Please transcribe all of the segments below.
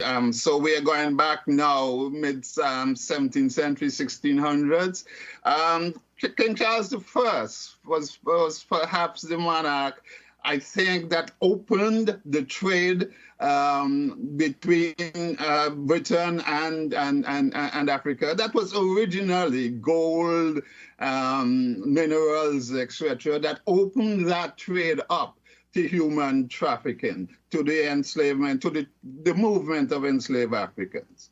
So we are going back now, mid 17th century, 1600s. King Charles I was perhaps the monarch, I think, that opened the trade between Britain and Africa. That was originally gold, minerals, etc., that opened that trade up to human trafficking, to the enslavement, to the movement of enslaved Africans.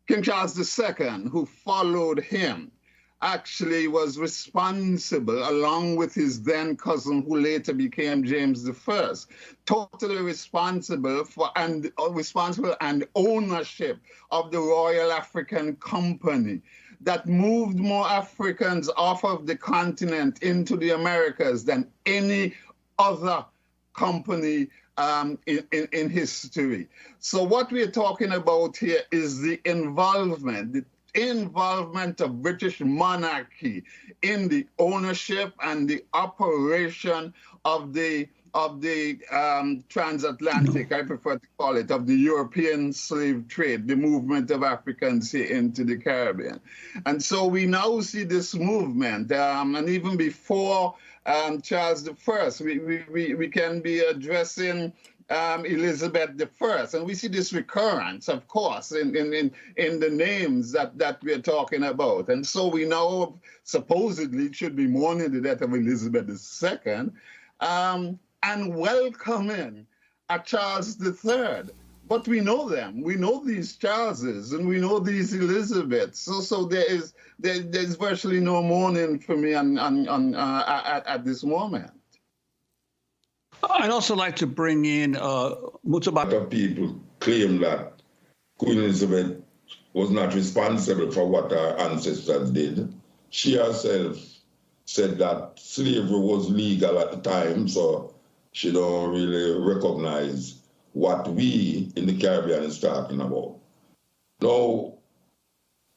King Charles II, who followed him, actually was responsible, along with his then cousin, who later became James I, totally responsible for and ownership of the Royal African Company that moved more Africans off of the continent into the Americas than any other company in history. So what we're talking about here is the involvement of British monarchy in the ownership and the operation of the transatlantic, I prefer to call it, of the European slave trade, the movement of Africans here into the Caribbean. And so we now see this movement, and even before Charles I, we can be addressing Elizabeth I, and we see this recurrence, of course, in the names that we're talking about. And so we now supposedly should be mourning the death of Elizabeth II, and welcoming a Charles III. But we know them. We know these Charleses, and we know these Elizabeths. So there's virtually no mourning for me at this moment. I'd also like to bring in Mutaba. A lot of people claim that Queen Elizabeth was not responsible for what her ancestors did. She herself said that slavery was legal at the time, so she don't really recognize what we in the Caribbean is talking about. Now,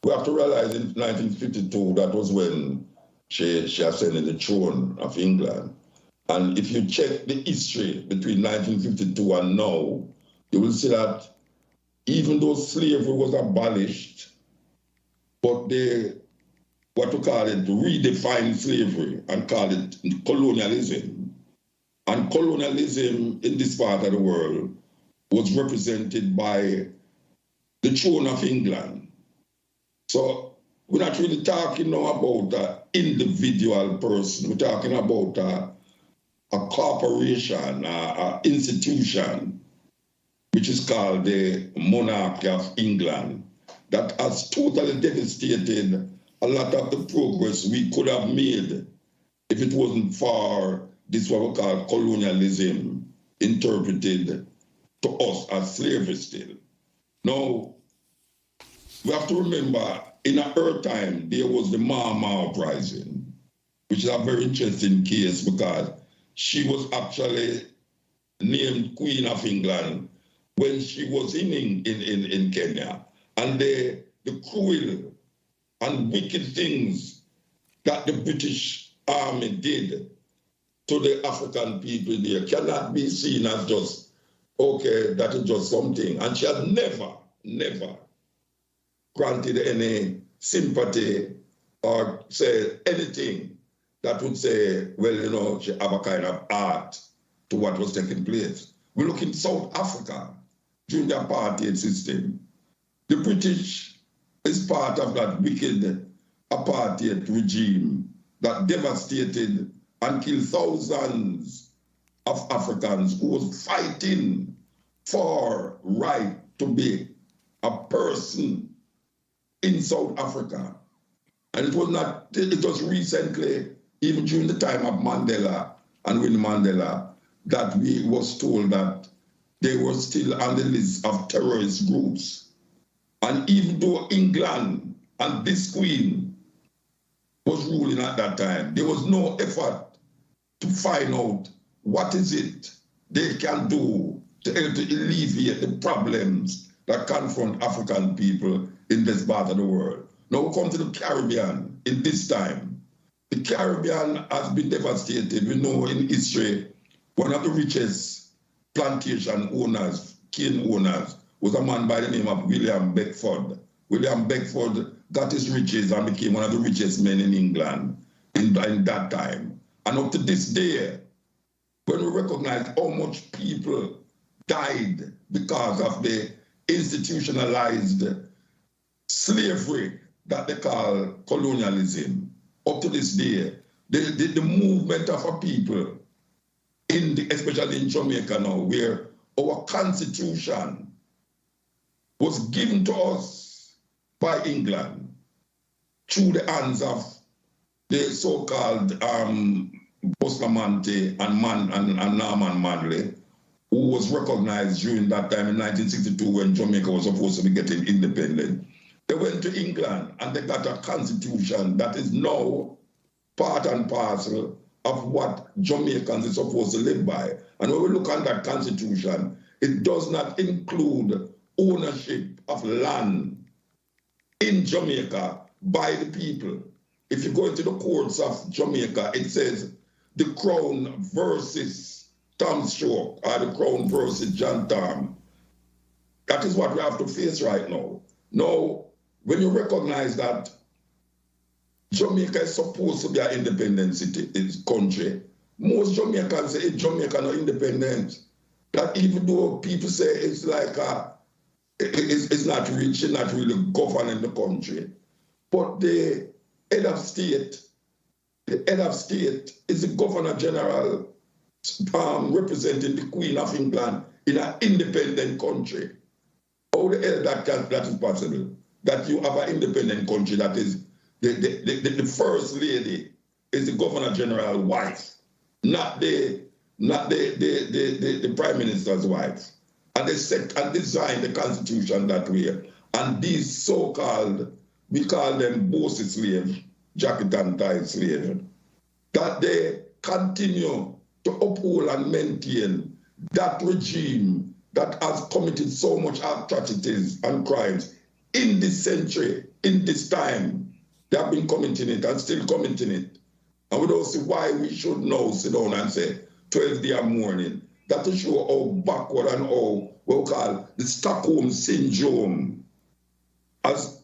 we have to realize in 1952, that was when she ascended the throne of England. And if you check the history between 1952 and now, you will see that even though slavery was abolished, but they, what we call it, redefined slavery and call it colonialism. And colonialism in this part of the world was represented by the throne of England. So we're not really talking now about an individual person. We're talking about a corporation, an institution, which is called the Monarchy of England, that has totally devastated a lot of the progress we could have made if it wasn't for this what we call colonialism interpreted to us as slavery still. Now, we have to remember, in her time, there was the Mama uprising, which is a very interesting case because she was actually named Queen of England when she was in Kenya. And the cruel and wicked things that the British Army did to the African people there cannot be seen as just, okay, that is just something. And she had never granted any sympathy or say anything that would say, well, you know, she have a kind of art to what was taking place. We look in South Africa during the apartheid system. The British is part of that wicked apartheid regime that devastated and killed thousands of Africans who was fighting for right to be a person in South Africa. And it was recently, even during the time of Mandela and Winnie Mandela, that we was told that they were still on the list of terrorist groups. And even though England and this queen was ruling at that time, there was no effort to find out what is it they can do to alleviate the problems that confront African people in this part of the world. Now we come to the Caribbean in this time. The Caribbean has been devastated. We know in history, one of the richest plantation owners, cane owners, was a man by the name of William Beckford. William Beckford got his riches and became one of the richest men in England in that time. And up to this day, when we recognize how much people died because of the institutionalized slavery that they call colonialism, up to this day, the movement of our people, especially in Jamaica now, where our constitution was given to us by England through the hands of the so-called Bustamante and Norman Manley, who was recognized during that time in 1962 when Jamaica was supposed to be getting independent. They went to England and they got a constitution that is now part and parcel of what Jamaicans are supposed to live by. And when we look at that constitution, it does not include ownership of land in Jamaica by the people. If you go into the courts of Jamaica, it says the Crown versus Tom Shook, or the Crown versus John Tom. That is what we have to face right now. Now, when you recognize that Jamaica is supposed to be an independent country, most Jamaicans say Jamaica not independent. That even though people say it's like it's not rich, it's not really governing the country, but the head of state is the Governor General representing the Queen of England in an independent country. How the hell that is possible? That you have an independent country that is the first lady is the Governor General's wife, not the Prime Minister's wife. And they set and designed the Constitution that way. And these so-called, we call them bossy slaves, jacket and tie slaves, that they continue to uphold and maintain that regime that has committed so much atrocities and crimes in this century, in this time. They have been committing it and still committing it. And we don't see why we should now sit down and say 12 day mourning. That to show how backward and how what we call the Stockholm Syndrome has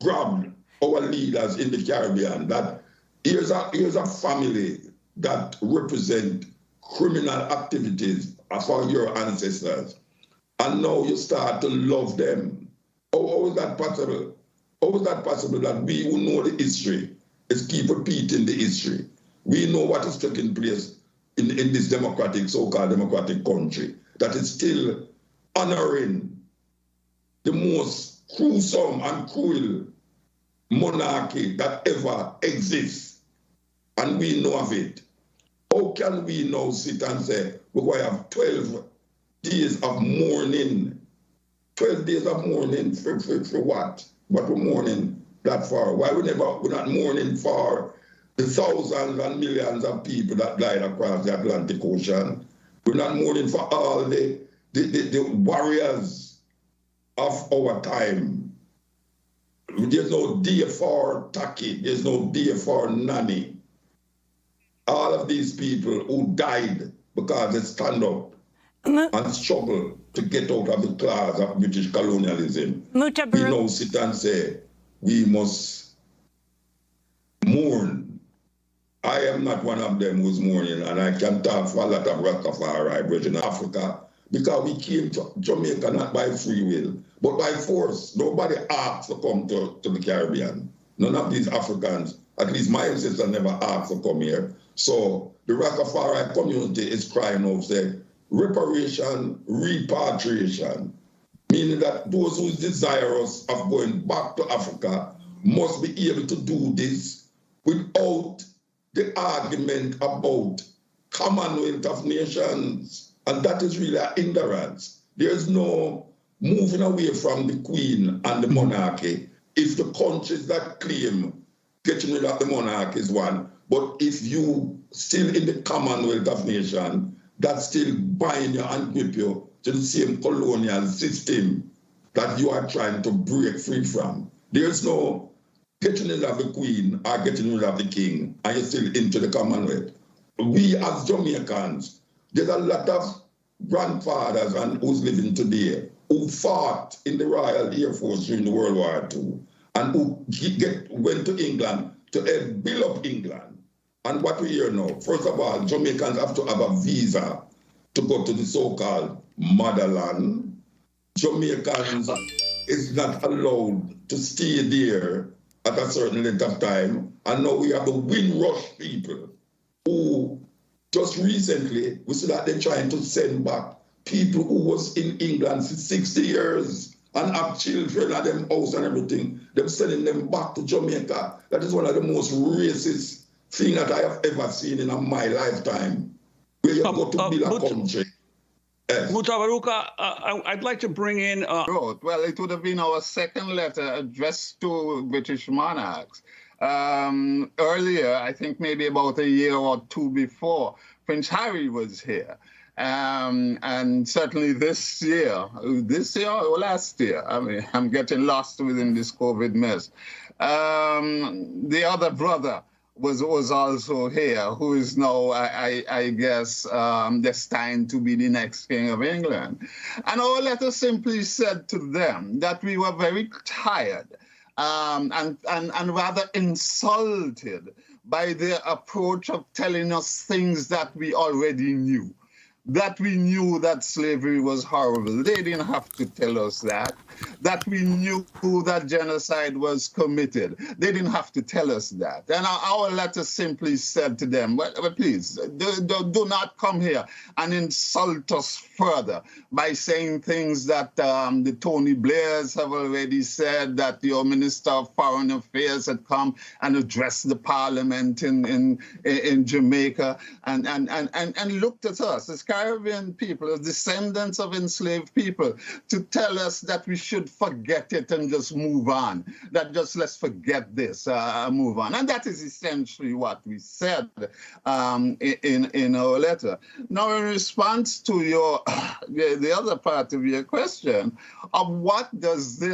grabbed our leaders in the Caribbean. That here's a family that represent criminal activities for your ancestors. And now you start to love them. How is that possible? How is that possible that we who know the history is keep repeating the history? We know what is taking place in this democratic, so-called democratic country that is still honoring the most gruesome and cruel monarchy that ever exists. And we know of it. How can we now sit and say, we're going to have 12 days of mourning? 12 days of mourning for what? What we're mourning that for? Why we're not mourning for the thousands and millions of people that died across the Atlantic Ocean? We're not mourning for all the warriors of our time. There's no day for Taki, there's no day for Nani. All of these people who died because they stand up and struggle to get out of the claws of British colonialism. We now sit and say, we must mourn. I am not one of them who's mourning, and I can talk for a lot of Rastafari brethren in Africa, because we came to Jamaica not by free will, but by force. Nobody asked to come to the Caribbean. None of these Africans, at least my ancestors, never asked to come here. So the Rastafari community is crying out, saying, reparation, repatriation, meaning that those who desire us of going back to Africa must be able to do this without the argument about Commonwealth of Nations. And that is really an hindrance. There's no moving away from the Queen and the monarchy if the countries that claim getting rid of the monarchy is one. But if you still in the Commonwealth of Nations, that still bind you and grip you to the same colonial system that you are trying to break free from. There's no getting rid of the Queen or getting rid of the King, and you're still into the Commonwealth. We as Jamaicans, there's a lot of grandfathers and who's living today who fought in the Royal Air Force during the World War II and who went to England to help build up England. And what we hear now, first of all, Jamaicans have to have a visa to go to the so-called motherland. Jamaicans is not allowed to stay there at a certain length of time. And now we have the Windrush people who just recently, we see that they're trying to send back people who was in England for 60 years and have children at them house and everything. They're sending them back to Jamaica. That is one of the most racist things that I have ever seen in my lifetime. Where you go to build a country. Yes. Mutawaruka, I'd like to bring in... Well, it would have been our second letter addressed to British monarchs. Earlier, I think maybe about a year or two before, Prince Harry was here. And certainly this year or last year, I mean, I'm getting lost within this COVID mess. The other brother was also here, who is now, I guess, destined to be the next King of England. And our letter simply said to them that we were very tired and rather insulted by their approach of telling us things that we already knew. That we knew that slavery was horrible. They didn't have to tell us that. That we knew that genocide was committed. They didn't have to tell us that. And our letter simply said to them, well, please, do not come here and insult us further by saying things that the Tony Blairs have already said, that your Minister of Foreign Affairs had come and addressed the Parliament in Jamaica and looked at us as Caribbean people, as descendants of enslaved people, to tell us that we should forget it and just move on. That just let's forget this, move on. And that is essentially what we said in our letter. Now, in response to your the other part of your question of what does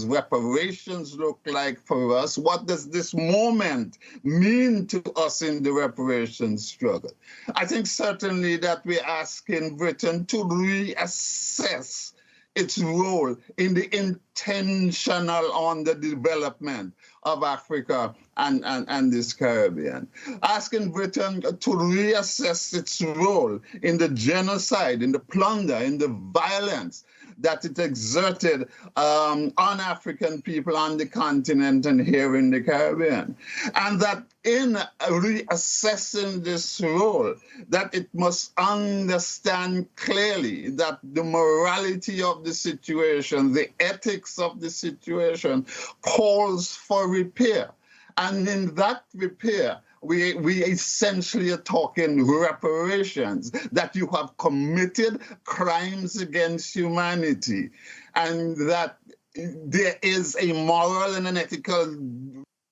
reparations look like for us? What does this moment mean to us in the reparations struggle? I think certainly that we're asking Britain to reassess its role in the intentional on the development of Africa and this Caribbean. Asking Britain to reassess its role in the genocide, in the plunder, in the violence that it exerted on African people on the continent and here in the Caribbean. And that in reassessing this role, that it must understand clearly that the morality of the situation, the ethics of the situation calls for repair. And in that repair, we essentially are talking reparations, that you have committed crimes against humanity, and that there is a moral and an ethical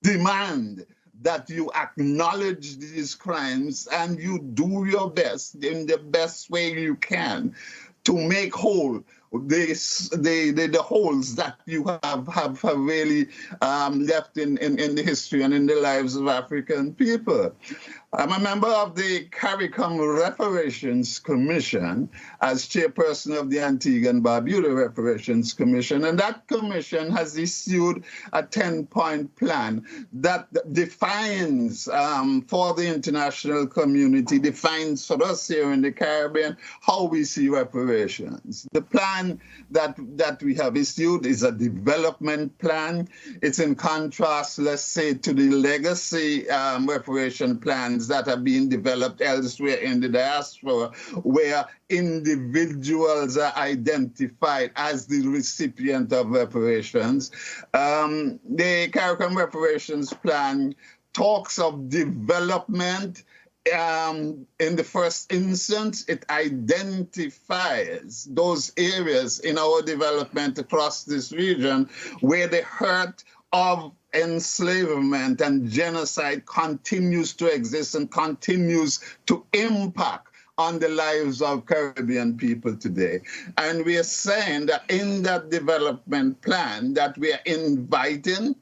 demand that you acknowledge these crimes and you do your best in the best way you can to make whole the holes that you have really left in the history and in the lives of African people. I'm a member of the Caricom Reparations Commission as chairperson of the Antigua and Barbuda Reparations Commission, and that commission has issued a 10-point plan that defines for the international community, defines for us here in the Caribbean, how we see reparations. The plan that we have issued is a development plan. It's in contrast, let's say, to the legacy reparation plans that are being developed elsewhere in the diaspora, where individuals are identified as the recipient of reparations. The Caricom Reparations Plan talks of development. In the first instance, it identifies those areas in our development across this region where the hurt of enslavement and genocide continues to exist and continues to impact on the lives of Caribbean people today. And we are saying that in that development plan that we are inviting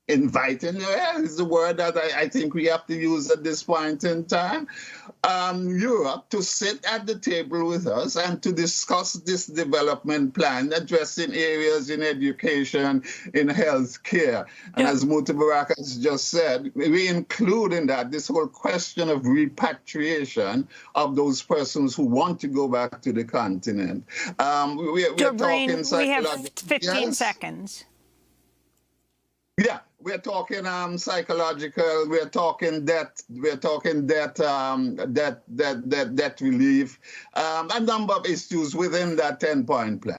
inviting, is the word that I think we have to use at this point in time, Europe to sit at the table with us and to discuss this development plan, addressing areas in education, in health care. And as Mutabarak has just said, we include in that this whole question of repatriation of those persons who want to go back to the continent. We're talking we have 15 seconds. Yeah, we're talking psychological. We're talking debt. We're talking debt relief. A number of issues within that 10-point plan.